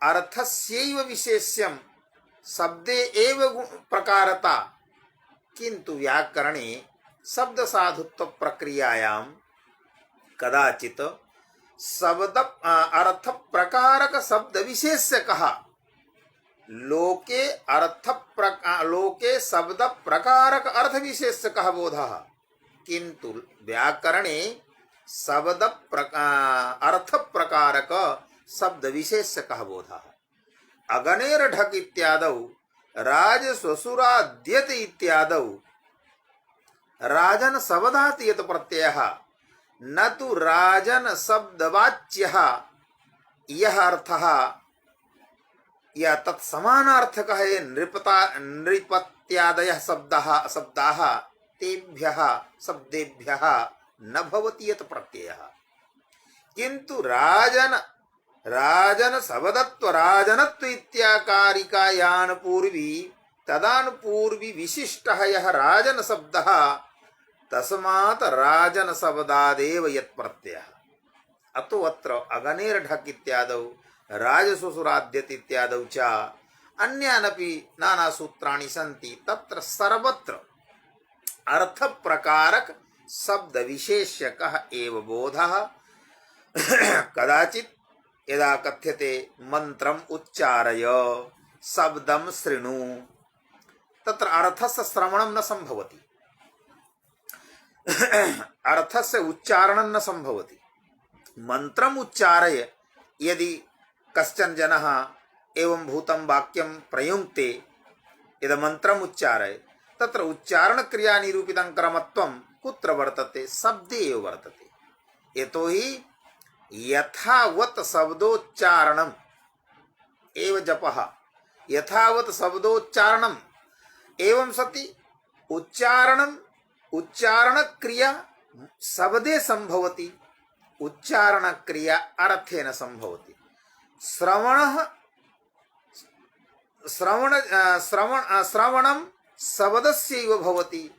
अर्थस्यैव विशेष्यं शब्दे एव प्रकारता, किंतु व्याकरणे शब्द साधुत्व प्रक्रियायां कदाचित शब्द अर्थ प्रकारक शब्द विशेष्यकः लोके लोके शब्द प्रकारक अर्थ विशेष्यकः बोधः, किंतु व्याकरणे शब्द अर्थ प्रकारक शब्द विशेष्यकः बोधः। अगनेर ढक इत्यादौ राज स्वसुराद्यत इत्यादौ राजन शब्दात् यत् प्रत्ययः न तु राजन शब्दवाच्यः यः अर्थः या तत्समानार्थकः ये नृपत्यादयः शब्दाः तेभ्यः शब्देभ्यः न भवति यत् प्रत्ययः, किंतु राजन शब्दत्व राजनत्व इत्याकारिकायानुपूर्वी तदानुपूर्वी विशिष्टः यः राजन शब्दः तस्मात् राजन शब्दादेव यत् प्रत्ययः। अतो अत्र अगनेर ढक इत्यादौ राजसुसुराद्यत इत्यादौ च अन्यानपि नाना सूत्राणि सन्ति। तत्र सर्वत्र अर्थ प्रकारक शब्द विशेष्यकः एव बोधः। कदाचित् यदा कथ्यते मंत्रम उच्चारय शब्दम शृणु, तत्र अर्थस्य श्रवणं न संभवति, अर्थस्य उच्चारणं न संभवति। मंत्रम उच्चारय यदि कश्चन जनः एवं भूतं वाक्यं प्रयुङ्क्ते यद मंत्रम उच्चारय, तत्र उच्चारण क्रिया निरूपितं क्रमत्वं कुत्र वर्तते, शब्दे एव वर्तते। यतोहि यथावत् शब्दोच्चारणम् एव जपः, यथावत् शब्दोच्चारणम् एवं सति उच्चारण क्रिया शब्दे संभवति, उच्चारण क्रिया अर्थेन संभवति। श्रवणं शब्दस्यैव भवति,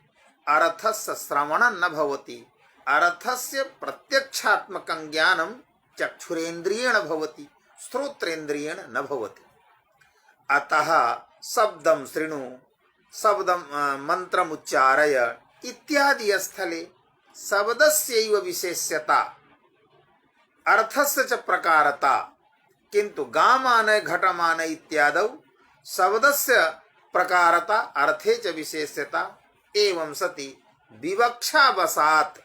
अर्थस्य श्रवणं न भवति। अर्थस्य प्रत्यक्षात्मकं ज्ञानं चक्षुरेन्द्रियेण भवति, श्रोत्रेन्द्रियेण न भवति। अतः शब्दं शृणु, शब्दं मंत्रम् उच्चारय इत्यादि स्थले शब्दस्यैव विशेष्यता, अर्थस्य च प्रकारता, किंतु गामानय घटमानय इत्यादौ शब्दस्य प्रकारता अर्थे च विशेष्यता, एवं सति विवक्षावसात्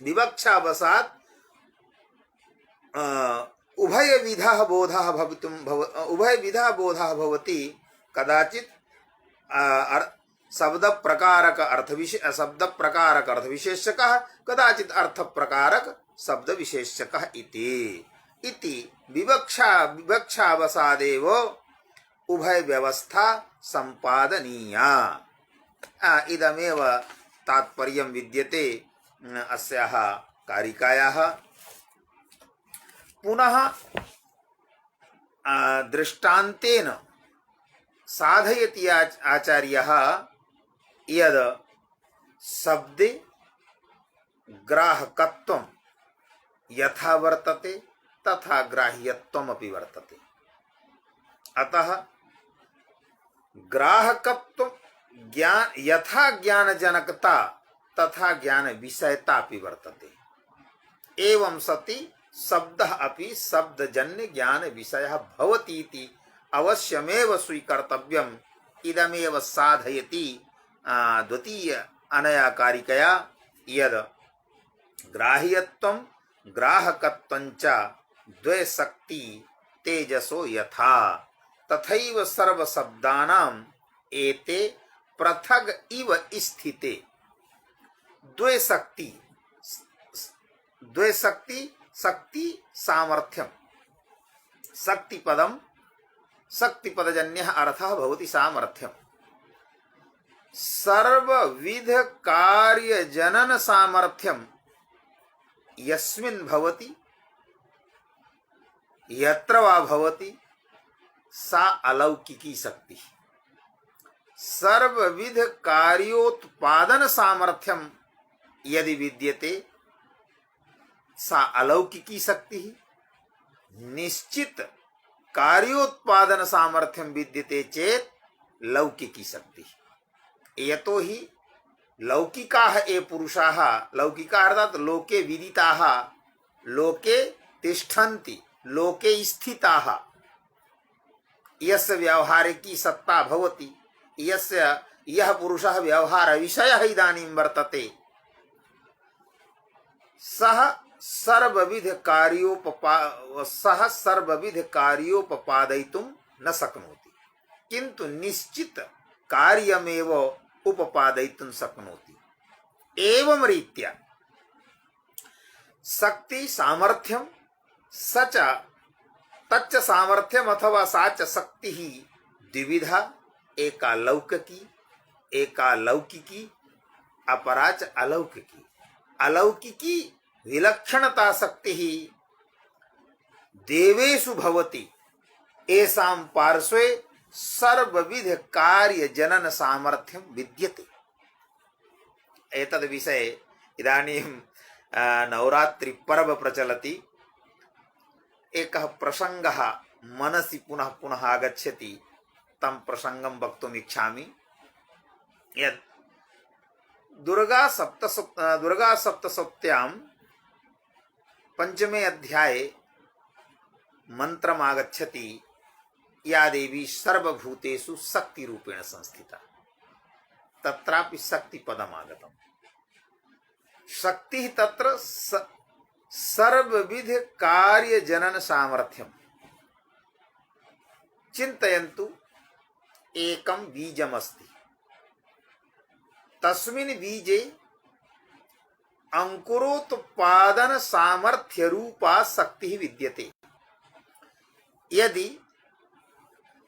विवक्षावसात् उभयविधः बोधः उभयविधः बोधः भवति। कदाचित् शब्द प्रकारक अर्थ विशेषकः, कदाचित् अर्थ प्रकारक शब्द विशेषकः इति विवक्षावसादेव उभय व्यवस्था संपादनीया। इदमेव तात्पर्यं विद्यते अस्याः कारिकायाः। पुनः दृष्टान्तेन साधयति आचार्यः यद् शब्दे ग्राहकत्वं यथा वर्तते तथा ग्राह्यत्वमपि वर्तते। अतः ग्राहकत्वं यथा ज्ञानजनकता तथा ज्ञान विषयता अपि वर्तते। एवं सति शब्दः अपि शब्दजन्य ज्ञान विषयः भवति इति अवश्यमेव स्वीकर्तव्यम्। इदमेव साधयति द्वितीय अनया कारिकया यद् ग्राह्यत्वं ग्राहकत्वञ्च द्वे शक्ति तेजसो यथा तथैव सर्वशब्दानाम् एते पृथग इव स्थिते। द्वे शक्ति शक्ति सामर्थ्यम शक्तिपदम शक्तिपदजन्यः अर्थः भवति सामर्थ्यम। सर्वविध कार्य जनन सामर्थ्यम यस्मिन् भवति यत्र वा भवति सा अलौकिकी शक्ति। सर्वविध कार्योत्पादन सामर्थ्यम यदि विद्यते सा अलौकिकी शक्ति। निश्चित कार्योत्पादन सामर्थ्यम विद्यते चेत लौकिकी शक्ति। यतो हि लौकिकाः ये पुरुषाः, लौकिका अर्थात लोके विदिताः, लोके तिष्ठन्ति, लोके स्थिताः, यस्य व्यवहारिकी सत्ता भवति, यस्य यः पुरुषः व्यवहार विषयः इदानीं वर्तते, सः सर्वविध कार्योपपादयितुं न शक्नोति, किन्तु निश्चित कार्यमेव उपपादयितुं शक्नोति। एवं रीत्या शक्ति सामर्थ्यं सच तच्च सामर्थ्यम अथवा सा च शक्ति ही द्विविधा, एका लौकिकी अपरा च अलौकिकी। अलौकिकी विलक्षणता शक्ति ही देवेषु भवति, एषां पार्श्वे सर्वविध कार्य जनन सामर्थ्यं विद्यते। एतद् विषये इदानीं नवरात्रि पर्व प्रचलति। एकः प्रसङ्गः मनसि पुनः पुनः आगच्छति, तं प्रसङ्गं वक्तुम् इच्छामि। यत् दुर्गा सप्तशत्यां पंचमे अध्याये मंत्रम् आगच्छति, या देवी सर्वभूतेषु शक्ति रूपेण संस्थिता। तत्रापि शक्ति पदम् आगतम्। शक्ति तत्र सर्वविध कार्य जनन सामर्थ्यम्। चिन्तयन्तु, एकं बीजमस्ति, तस्मिन् बीजे अंकुरोत्पादन सामर्थ्य रूपा शक्ति विद्यते। यदि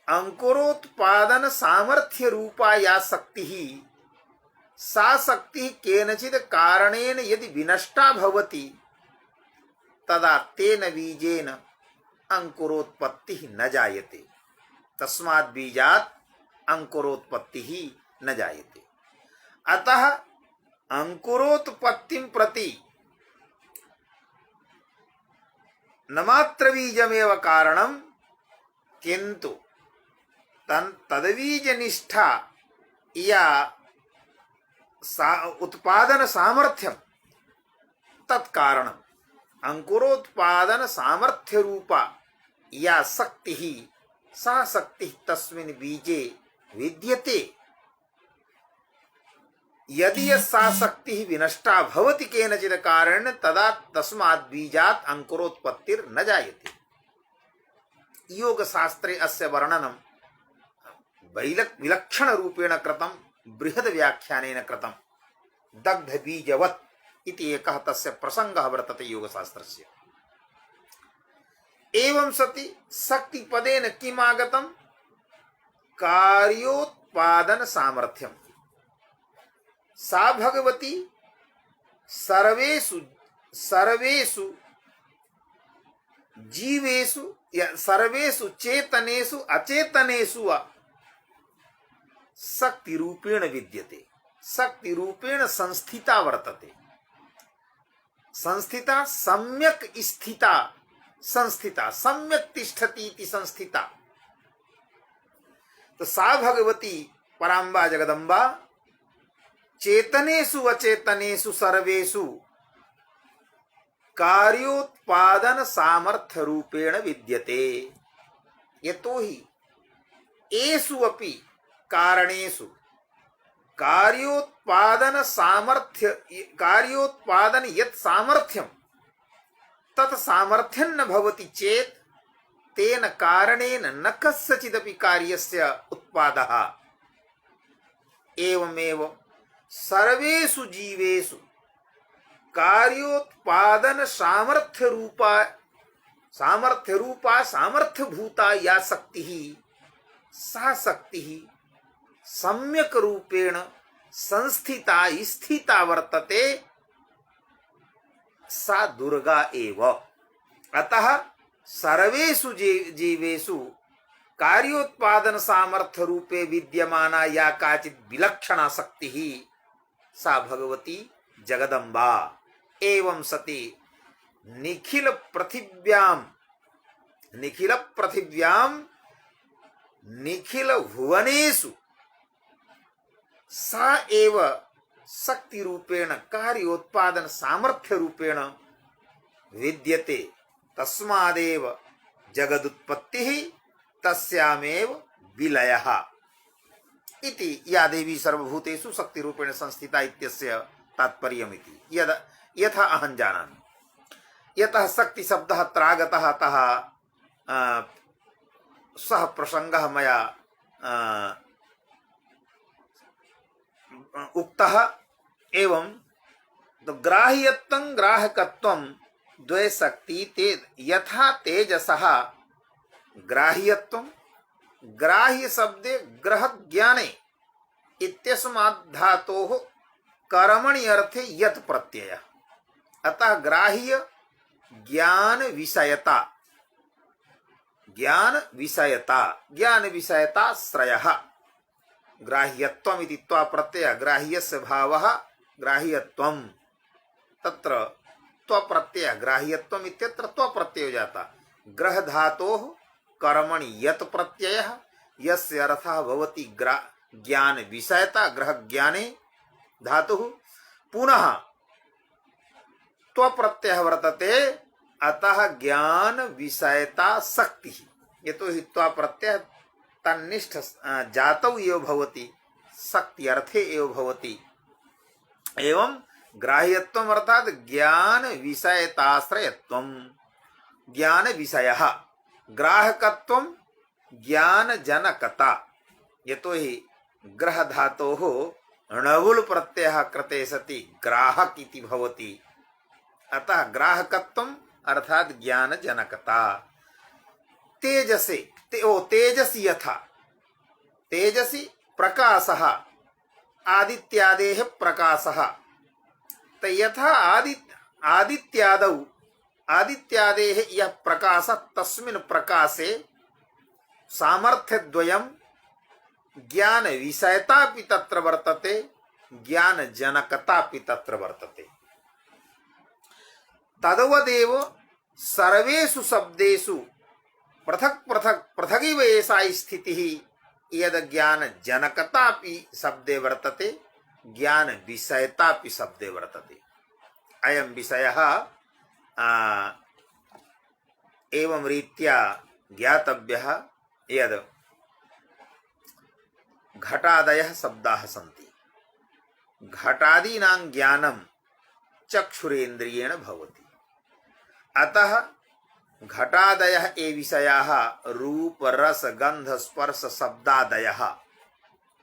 अंकुरोत्पादन सामर्थ्य रूपा या शक्ति सा शक्ति केनचित् कारणेन यदि विनष्टा भवति, तदा तेन बीजेन अंकुरोत्पत्ति न जायते। तस्मात् बीजात् अंकुरोत्पत्ति न जायते। अतः अंकुरोत्पत्तिं प्रति न मात्र बीजमेव कारणं, किन्तु तद्बीजनिष्ठा या उत्पादन सामर्थ्यं तत्कारणम्। अंकुरोत्पादन सामर्थ्य रूपा या शक्ति सा शक्ति तस्मिन् बीजे विद्यते। यदि सा शक्ति विनष्टा भवति केनचित् कारणेन तदा तस्मात् बीजात् अंकुरोत्पत्तिर न जायते। योग शास्त्रे अस्य वर्णनं विलक्षण रूपेण कृतं, बृहद व्याख्यानेन कृतं। दग्ध बीजवत् इति एकः तस्य प्रसंगः वर्तते योगशास्त्रस्य। एवं सति शक्ति पदेन किम् आगतं? कार्योत्पादन सामर्थ्यम। सा भगवती सर्वेषु जीवेषु या सर्वेषु चेतनेषु अचेतनेषु वा शक्ति रूपेण विद्यते, शक्ति रूपेण संस्थिता वर्तते। संस्थिता सम्यक स्थिता, संस्थिता सम्यक तिष्ठति इति संस्थिता। तो सा भगवती पराम्बा जगदम्बा चेतनेषु अचेतनेषु सर्वेषु कार्योत्पादन सामर्थ्य रूपेण विद्यते। यतोहि एषु अपि कारणेषु कार्योत्पादन यत् सामर्थ्यं तत् सामर्थ्यं न भवति चेत् तेन कारणेन न कस्यचिदपि कार्यस्य उत्पादः। एवमेव सर्वेषु जीवेषु कार्योत्पादन सामर्थ्य रूपा सामर्थ्य भूता या शक्ति सा शक्ति सम्यक रूपेण संस्थिता स्थिता वर्तते, सा दुर्गा एव। अतः सर्वेषु जीवेषु कार्योत्पादन सामर्थ्य रूपे विद्यमाना या काचित् विलक्षणा शक्ति सा भगवती जगदम्बा। एवं सति निखिल पृथिव्यां निखिल भुवनेषु सा एव शक्ति रूपेण कार्योत्पादन सामर्थ्य रूपेण विद्यते। तस्मादेव जगदुत्पत्तिः तस्यामेव विलयः इति या देवी सर्वभूतेषु शक्ति रूपेण संस्थिता इत्यस्य तात्पर्यमिति यथा अहं जानामि। यतः शक्ति शब्दः अत्र आगतः अतः सः प्रसंगः मया उक्तः। एवं तो ग्राह्यत्वं ग्राहकत्वं द्वे शक्ति ते यथा तेजसः ग्राह्यत्वं, ग्राह्य शब्दे ग्रह ज्ञाने इत्यस्मात् धातोः कर्मणि अर्थे यत् प्रत्ययः। अतः ग्राह्य ज्ञान विषयता, ज्ञान विषयता श्रयः। ग्राह्यत्वम् इति त्वा प्रत्यय, ग्राह्यस्य भावः ग्राह्यत्वम्, तत्र त्व प्रत्यय ग्राह्यत्वम् इत्यत्र त्व प्रत्ययो जाता। ग्रह धातोः कर्मणि यत् प्रत्ययः यस्य अर्थः भवति ज्ञान विषयता, ग्रह ज्ञाने धातुः। पुनः त्व प्रत्ययः वर्तते, अतः ज्ञान विषयता शक्ति। यतोहि त्व प्रत्ययः तन्निष्ठ जातौ एव भवति, शक्ति अर्थे एव भवति। एवं ग्राह्यत्वम् अर्थात् ज्ञान विषयताश्रयत्वम्, ज्ञान विषयः। ग्राहकत्वं ज्ञान जनकता, यतोहि ग्रह धातोः णवुल् प्रत्ययः कृते सति ग्राहक इति भवति। अतः ग्राहकत्वम् अर्थात् ज्ञान जनकता। तेजसी यथा तेजसी प्रकाशः आदित्यादेः प्रकाशः, यथा आदित्यादेः यः प्रकाशः तस्मिन् प्रकाशे सामर्थ्यद्वयं ज्ञान विषयतापि तत्र वर्तते, ज्ञान जनकतापि तत्र वर्तते। तद्वदेव सर्वेषु शब्देषु पृथगिव एषा स्थितिः यद् ज्ञान जनकतापि शब्दे वर्तते, ज्ञान विषयतापि शब्दे वर्तते। अयं विषयः एवं रीत्या ज्ञातव्यः यद् घटादयः शब्दाः सन्ति। घटादीनां ज्ञानं चक्षुरेन्द्रियेण भवति। अतः घटादयः ये विषयाः रूप रस गंध स्पर्श शब्दादयः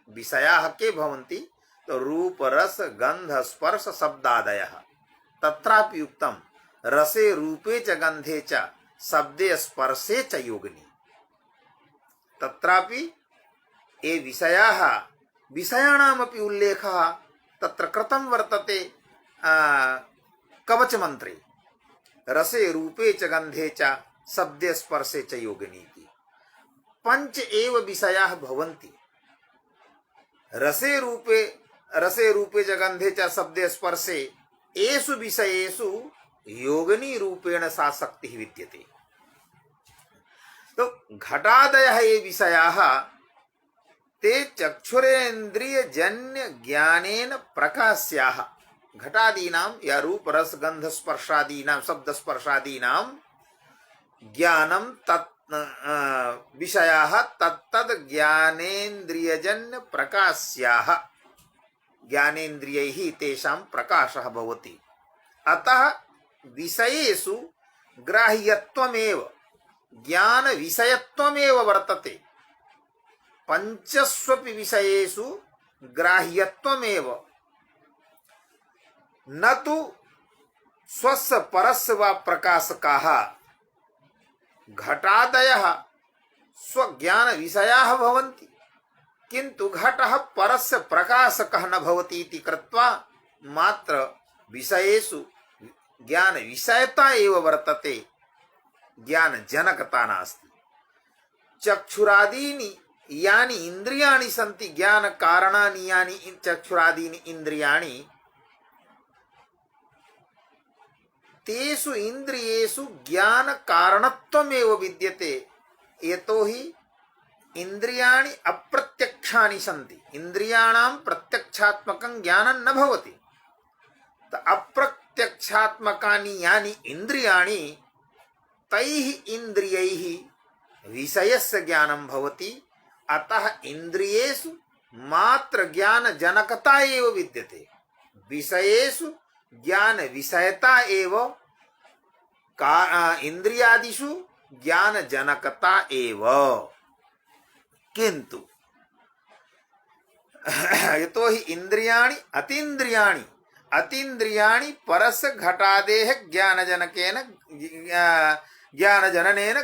विषयाः के भवन्ति तो रूप रस गंध स्पर्श शब्दादयः तत्रापि उक्तं रसे रूपे च गंधे च शब्दे स्पर्शे च योगिनी। तत्रापि ये विषयाः विषयाणामपि उल्लेखः तत्र कृतं वर्तते कवच मंत्रे रसे रूपे च गंधे च शब्दे स्पर्शे च योगिनीति। पंच एव विषयाः भवन्ति। रसे रूपे च गंधे च शब्दे स्पर्शे एषु विषयेषु योगिनी रूपेण सा शक्तिः विद्यते। तो घटादयः ये विषयाः ते चक्षुरेन्द्रियजन्य ज्ञानेन प्रकाश्याः। घटादीनां या रूप रस गंध स्पर्शादीनां शब्द स्पर्शादीनां ज्ञानं तत् विषयाः तत्तद् ज्ञानेन्द्रियजन्य प्रकाश्याः। ज्ञानेन्द्रियैः तेषां प्रकाशः भवति। अतः विषयेषु ग्राह्यत्वमेव ज्ञान विषयत्वमेव वर्तते। पंचस्वपि विषयेषु ग्राह्यत्वमेव न तु स्वस्य परस्य वा प्रकाशकाः। घटादयः स्वज्ञान विषयाः भवन्ति किन्तु घटः परस्य प्रकाशकः न भवति इति कृत्वा मात्र विषयेषु ज्ञान विषयता एव वर्तते, ज्ञान जनकता नास्ति। चक्षुरादीनि यानि इंद्रियाणि सन्ति ज्ञान कारणानि यानि चक्षुरादीनि इंद्रियाणि तेषु इंद्रियेषु ज्ञान कारणत्वमेव विद्यते। यतोहि इंद्रियाणि अप्रत्यक्षानि सन्ति। इंद्रियाणां प्रत्यक्षात्मकं ज्ञानं न भवति। अप्रत्यक्षात्मकानि यानि इंद्रियाणि तैः इंद्रियैः विषयस्य ज्ञानं भवति। अतः इंद्रियेषु मात्र ज्ञान जनकता एव विद्यते। विषयेषु ज्ञान विषयता एव इंद्रियादिषु ज्ञान जनकता एव। किन्तु यतोहि इंद्रियाणि अतीन्द्रियाणि परस्य घटादेः ज्ञानजनकेन ज्ञानजननेन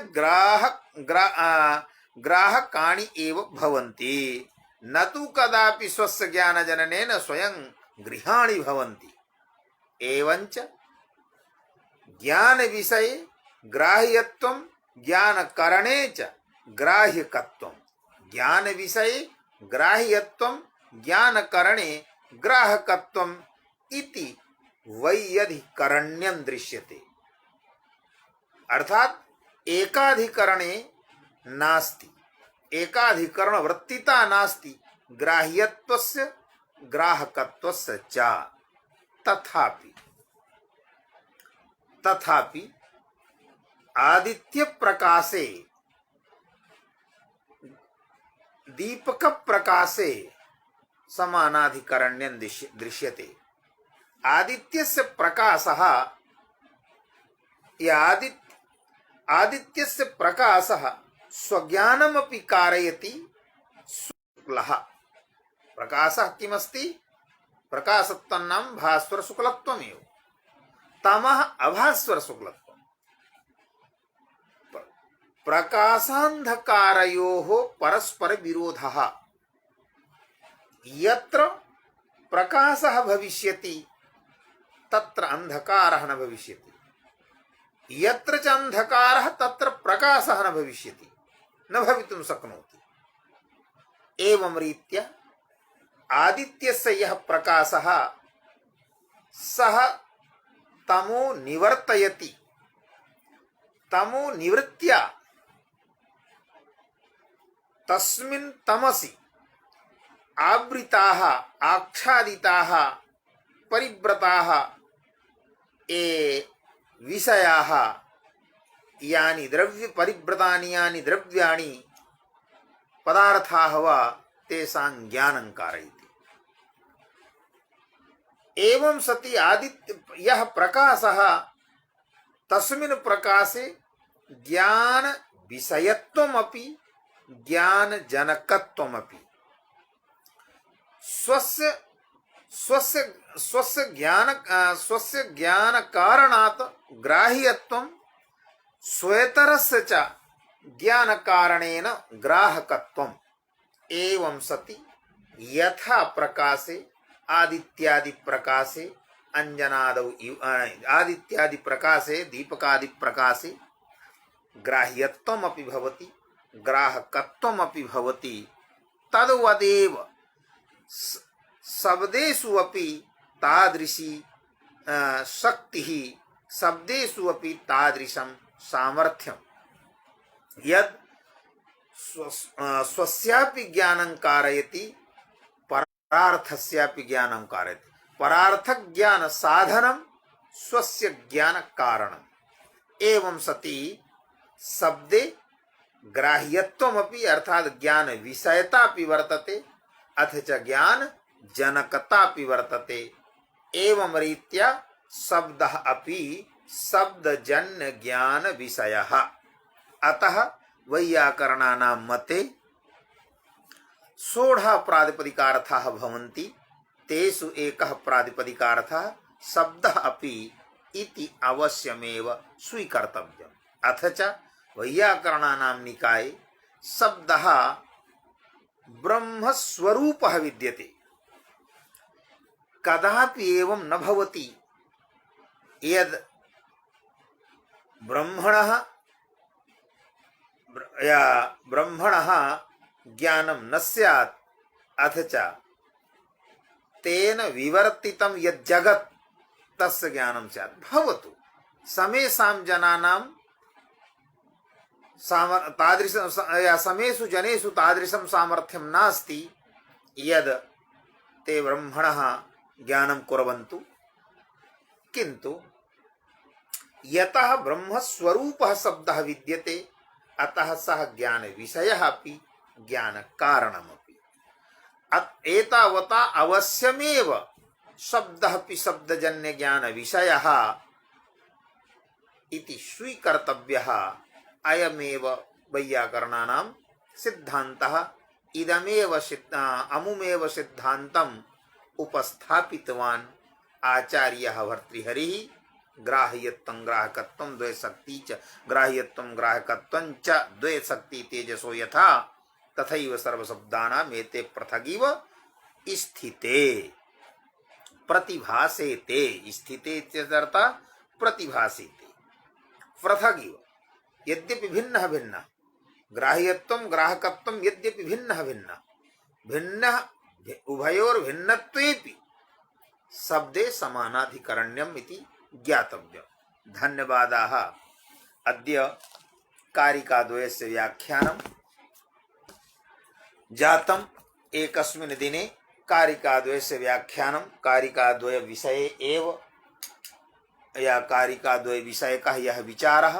ग्राहकाणि एव भवन्ति। न तु कदापि स्वस्य ज्ञानजननेन स्वयं गृहाणि भवन्ति। एवञ्च ज्ञान विषये ग्राह्यत्वं ज्ञान करणे च ग्राह्यकत्वं। ज्ञान विषये ग्राह्यत्वं ज्ञान करणे ग्राहकत्वम् इति वैयधिकरण्यं दृश्यते। अर्थात एकाधिकरणे नास्ति, एकाधिकरण वृत्तिता नास्ति ग्राह्यत्वस्य ग्राहकत्वस्य च। तथापि आदित्य प्रकाशे दीपक प्रकाशे समानाधिकरण्यं दृश्यते। आदित्यस्य प्रकाशः या आदित्यस्य प्रकाशः स्वज्ञानमपि कारयति। शुक्लः प्रकाशः किमस्ति? प्रकाशत्वं नाम भास्वर शुक्लत्वमेव। तमः अभास्वर शुक्लत्वम्। प्रकाशान्धकारयोः परस्पर विरोधः। यत्र प्रकाशः भविष्यति तत्र अंधकारः न भविष्यति। यत्र च अंधकारः तत्र प्रकाशः न भविष्यति, न भवितुं शक्नोति। एवं रीत्या आदित्यस्य यः प्रकाशः सः तमो निवर्तयति। तमो निवृत्त्या तस्मिन् तमसि आवृताः आच्छादिताः परिव्रताः ये विषयाः यानि द्रव्य परिव्रतानि यानि द्रव्याणि पदार्थाः वा तेषां ज्ञानं कारयति। एवं सति आदित्य यह प्रकाशः तस्मिन् प्रकाशे ज्ञान विषयत्वमपि ज्ञान जनकत्वमपि स्वस्य स्वस्य स्वस्य ज्ञान कारणात् ग्राह्यत्वं स्वेतरस्य च ज्ञान कारणेन ग्राहकत्वम् एवं सति यथा प्रकाशे आदित्यादि प्रकाशे अंजनादौ आदित्यादि प्रकाशे दीपकादि प्रकाशे ग्राह्यत्वमपि भवति ग्राहकत्वमपि भवति तद्वदेव शब्देषु अपि तादृशी शक्तिः शब्देषु अपि तादृशं सामर्थ्यं यद् स्वस्यापि ज्ञानं कारयति परार्थस्यापि ज्ञानं कारयति परार्थक ज्ञान साधनं स्वस्य ज्ञान कारणम् एवं सति शब्दे ग्राह्यत्वमपि अर्थात ज्ञान विषयतापि वर्तते अथ च ज्ञान जनकतापि वर्तते एवं रीत्या शब्दः अपि शब्दजन्य ज्ञान विषयः अतः वैयाकरणानां मते 16 प्रातिपदिकार्थाः भवन्ति तेषु एकः प्रातिपदिकार्थः शब्दः अपि इति अवश्यमेव स्वीकर्तव्यम् अथ च वैयाकरणानां निकाये शब्दः ब्रह्मस्वरूपः विद्यते कदापि एवं न भवति यद् ब्रह्मणः ज्ञानं न स्यात् अथ च तेन विवर्तितं यद् जगत् तस्य ज्ञानं स्यात् भवतु समेषां जनानां समेषु जनेषु तादृशं सामर्थ्यं नास्ति यद् ते ब्रह्मणः ज्ञानं कुर्वन्तु किन्तु यतः ब्रह्मस्वरूपः शब्दः विद्यते अतः सः ज्ञान विषयः अपि ज्ञान कारणमपि एतावता अवश्यमेव शब्दः अपि शब्दजन्य ज्ञान विषयः इति स्वीकर्तव्यः अयमेव वैयाकरणानां सिद्धान्तः इदमेव अमुमेव सिद्धान्तम् उपस्थापितवान् आचार्यः भर्तृहरिः ग्राह्यत्वं ग्राहकत्वं द्वे शक्ति च ग्राह्यत्वं ग्राहकत्वं च द्वे शक्ति तेजसो यथा तथैव सर्वशब्दानाम् एते पृथगिव स्थिते प्रतिभासेते स्थिते इत्यर्थः प्रतिभासेते पृथगिव यद्यपि भिन्नः भिन्नः ग्राह्यत्वं ग्राहकत्वं यद्यपि भिन्नः भिन्नः भिन्नः उभयोर्भिन्नत्वेपि शब्दे समानाधिकरण्यम् इति ज्ञातव्यम् धन्यवादाः अद्य कारिकाद्वयस्य व्याख्यानं जातम् एकस्मिन् दिने कारिकाद्वयस्य व्याख्यानं कारिकाद्वय विषये एव या कारिकाद्वय विषयकः यः विचारः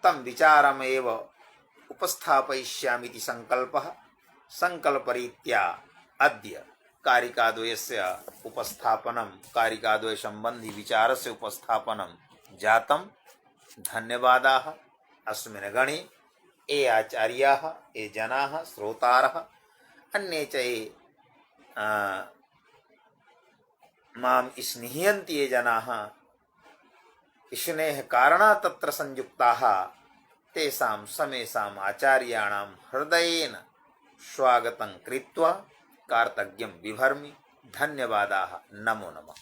तं विचारमेव उपस्थापयिष्यामीति संकल्पः संकल्परीत्या अद्य कारिकाद्वयस्य उपस्थापनं कारिकाद्वय संबंधी विचारस्य उपस्थापनं जातं धन्यवादाः अस्मिन् गणे ये आचार्याः ये जनाः श्रोतारः अन्ये च ये मां स्निह्यन्ति ये जनाः स्नेह कारणात् तत्र संयुक्ताः तेषां समेषाम् आचार्याणां हृदयेन स्वागतं कृत्वा कार्तज्ञं बिभर्मि धन्यवादाः नमो नमः।